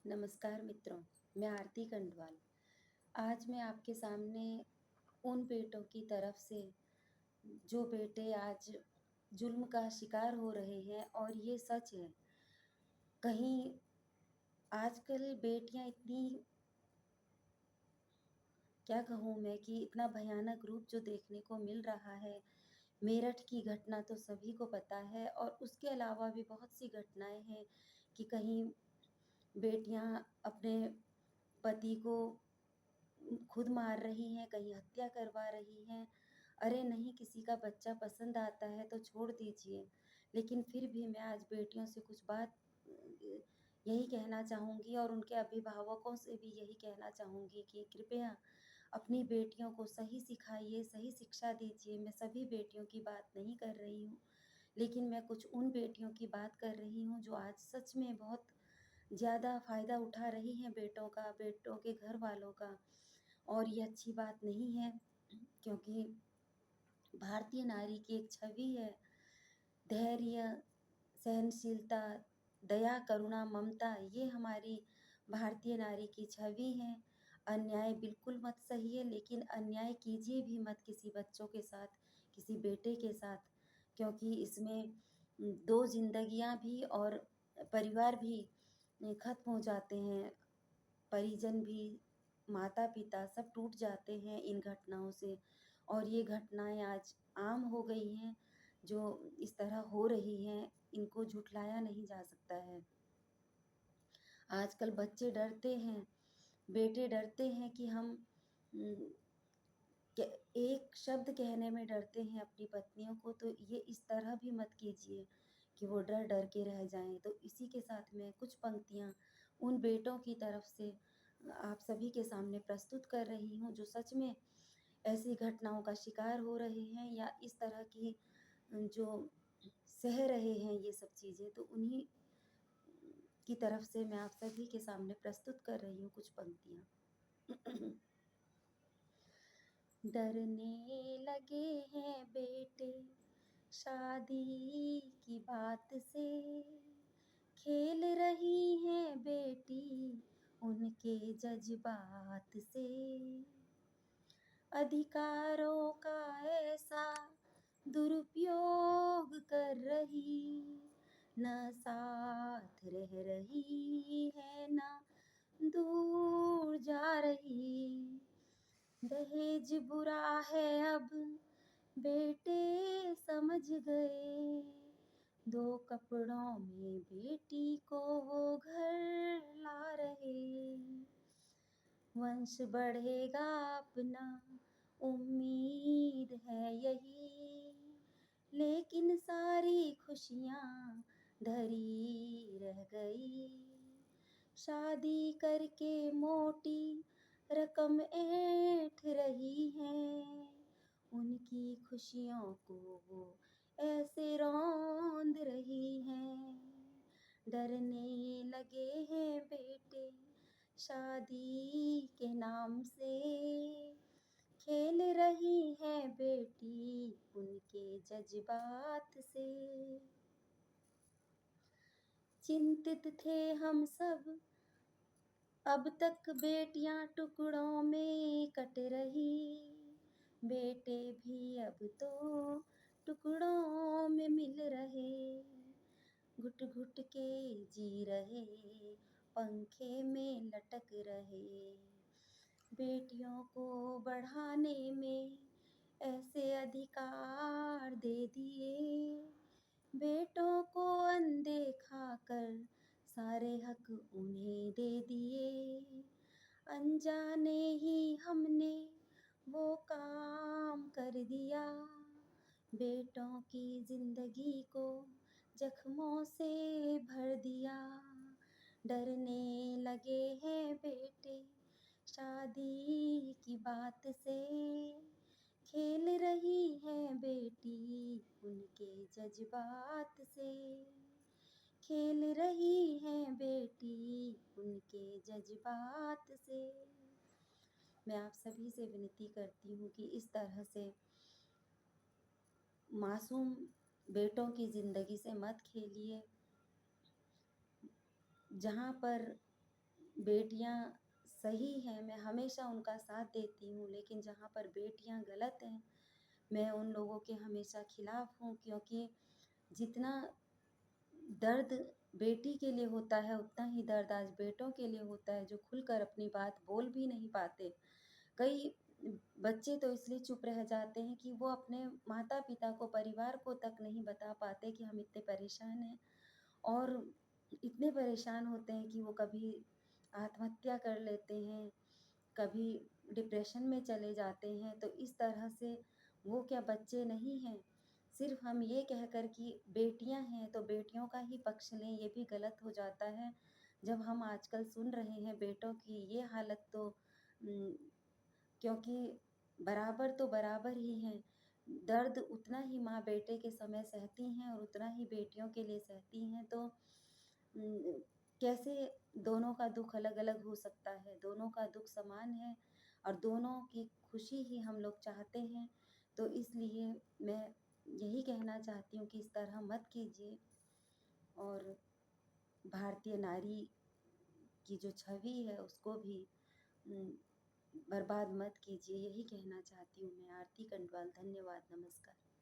नमस्कार मित्रों, मैं आरती कंडवाल। आज मैं आपके सामने उन बेटों की तरफ से जो बेटे आज जुल्म का शिकार हो रहे हैं और ये सच है। कहीं आजकल बेटियां इतनी, क्या कहूँ मैं, कि इतना भयानक रूप जो देखने को मिल रहा है। मेरठ की घटना तो सभी को पता है और उसके अलावा भी बहुत सी घटनाएं हैं कि कहीं बेटियां अपने पति को खुद मार रही हैं, कहीं हत्या करवा रही हैं। अरे नहीं, किसी का बच्चा पसंद आता है तो छोड़ दीजिए। लेकिन फिर भी मैं आज बेटियों से कुछ बात यही कहना चाहूँगी और उनके अभिभावकों से भी यही कहना चाहूँगी कि कृपया अपनी बेटियों को सही सिखाइए, सही शिक्षा दीजिए। मैं सभी बेटियों की बात नहीं कर रही हूँ, लेकिन मैं कुछ उन बेटियों की बात कर रही हूँ जो आज सच में बहुत ज़्यादा फ़ायदा उठा रही हैं बेटों का, बेटों के घर वालों का। और ये अच्छी बात नहीं है, क्योंकि भारतीय नारी की एक छवि है, धैर्य, सहनशीलता, दया, करुणा, ममता, ये हमारी भारतीय नारी की छवि है। अन्याय बिल्कुल मत सहिए, लेकिन अन्याय कीजिए भी मत किसी बच्चों के साथ, किसी बेटे के साथ, क्योंकि इसमें 2 ज़िंदगियाँ भी और परिवार भी खत्म हो जाते हैं। परिजन भी, माता-पिता सब टूट जाते हैं इन घटनाओं से। और ये घटनाएँ आज आम हो गई हैं, जो इस तरह हो रही हैं, इनको झुठलाया नहीं जा सकता है। आजकल बच्चे डरते हैं, बेटे डरते हैं कि हम उम, क एक शब्द कहने में डरते हैं अपनी पत्नियों को, तो ये इस तरह भी मत कीजिए कि वो डर-डर के रह जाएँ। तो इसी के साथ मैं कुछ पंक्तियाँ उन बेटों की तरफ से आप सभी के सामने प्रस्तुत कर रही हूँ, जो सच में ऐसी घटनाओं का शिकार हो रहे हैं या इस तरह की जो सह रहे हैं ये सब चीज़ें। तो उन्हीं की तरफ से मैं आप सभी के सामने प्रस्तुत कर रही हूँ कुछ पंक्तियाँ। डरने लगे हैं बेटे शादी की बात से, खेल रही हैं बेटी उनके जज्बात से। अधिकारों का ऐसा दुरुपयोग कर रही, न साथ रह रही है, न दूर जा रही। दहेज बुरा है अब बेटे समझ गए, 2 कपड़ों में बेटी को वो घर ला रहे। वंश बढ़ेगा अपना, उम्मीद है यही, लेकिन सारी खुशियाँ धरी रह गई। शादी करके मोटी रकम ऐंठ रही हैं, उनकी खुशियों को वो ऐसे रौंद रही हैं। डरने लगे हैं बेटे शादी के नाम से, खेल रही हैं बेटी उनके जज्बात से। चिंतित थे हम सब, अब तक बेटियां टुकड़ों में कट रही, बेटे भी अब तो टुकड़ों में मिल रहे। घुट घुट के जी रहे, पंखे में लटक रहे। बेटियों को बढ़ाने में ऐसे अधिकार दे दिए, बेटों को अनदेखा कर सारे हक उन्हें दे दिए। अनजाने ही हमने वो काम कर दिया, बेटों की जिंदगी को जख्मों से भर दिया। डरने लगे हैं बेटे शादी की बात से, खेल रही हैं बेटी उनके जज्बात से। खेल रही हैं बेटी उनके जज्बात से। मैं आप सभी से विनती करती हूँ कि इस तरह से मासूम बेटों की ज़िंदगी से मत खेलिए। जहाँ पर बेटियाँ सही हैं, मैं हमेशा उनका साथ देती हूँ, लेकिन जहाँ पर बेटियाँ गलत हैं, मैं उन लोगों के हमेशा खिलाफ हूँ, क्योंकि जितना दर्द बेटी के लिए होता है, उतना ही दर्द आज बेटों के लिए होता है, जो खुलकर अपनी बात बोल भी नहीं पाते। कई बच्चे तो इसलिए चुप रह जाते हैं कि वो अपने माता-पिता को, परिवार को तक नहीं बता पाते कि हम इतने परेशान हैं, और इतने परेशान होते हैं कि वो कभी आत्महत्या कर लेते हैं, कभी डिप्रेशन में चले जाते हैं। तो इस तरह से वो क्या बच्चे नहीं हैं? सिर्फ़ हम ये कहकर कि बेटियाँ हैं तो बेटियों का ही पक्ष लें, ये भी गलत हो जाता है। जब हम आजकल सुन रहे हैं बेटों की ये हालत, तो उम, क्योंकि बराबर तो बराबर ही हैं। दर्द उतना ही माँ बेटे के समय सहती हैं और उतना ही बेटियों के लिए सहती हैं, तो कैसे दोनों का दुःख अलग-अलग हो सकता है? दोनों का दुःख समान है और दोनों की खुशी ही हम लोग चाहते हैं। तो इसलिए मैं यही कहना चाहती हूँ कि इस तरह मत कीजिए, और भारतीय नारी की जो छवि है उसको भी उम, बर्बाद मत कीजिए। यही कहना चाहती हूँ मैं। आरती कंडवाल, धन्यवाद, नमस्कार।